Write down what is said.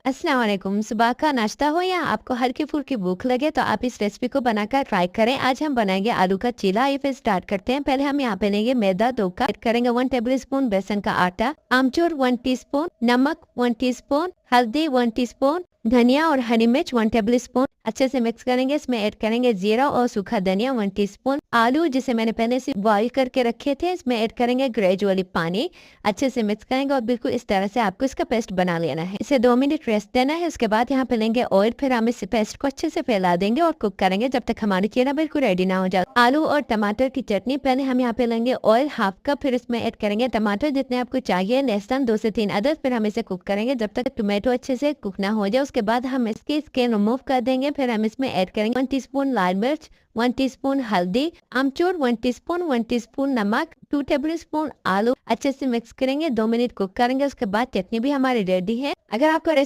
अस्सलाम वालेकुम। सुबह का नाश्ता हो या आपको हल्की फुल्की भूख लगे तो आप इस रेसिपी को बनाकर ट्राई करें। आज हम बनाएंगे आलू का चीला। आइए फिर स्टार्ट करते हैं। पहले हम यहाँ पे लेंगे मैदा 2 कप, ऐड करेंगे 1 टेबल स्पून बेसन का आटा, आमचूर 1 टीस्पून, नमक 1 टीस्पून, हल्दी 1 टीस्पून, धनिया और हरी मिर्च 1 टेबल स्पून। अच्छे से मिक्स करेंगे। इसमें ऐड करेंगे जीरा और सूखा धनिया 1 टीस्पून। आलू जिसे मैंने पहले से बॉईल करके रखे थे, इसमें ऐड करेंगे ग्रेजुअली पानी। अच्छे से मिक्स करेंगे और बिल्कुल इस तरह से आपको इसका पेस्ट बना लेना है। इसे 2 मिनट रेस्ट देना है। उसके बाद यहाँ पे लेंगे ऑयल, फिर हम इस पेस्ट को अच्छे से फैला देंगे और कुक करेंगे जब तक हमारी चीला बिल्कुल रेडी ना हो जाए। आलू और टमाटर की चटनी, पहले हम यहाँ पे लेंगे ऑयल हाफ कप, फिर इसमें ऐड करेंगे टमाटर जितने आपको चाहिए, लहसुन 2 से 3 अदद। फिर हम इसे कुक करेंगे जब तक टोमेटो अच्छे से कुक ना हो जाए। उसके बाद हम इसकी स्किन रिमूव कर देंगे। फिर हम इसमें ऐड करेंगे 1 टीस्पून लाल मिर्च, 1 टीस्पून हल्दी, आमचूर 1 टीस्पून, 1 टीस्पून नमक, 2 टेबल स्पून आलू। अच्छे से मिक्स करेंगे, 2 मिनट कुक करेंगे। उसके बाद चटनी भी हमारी रेडी है। अगर आपको रेसिपी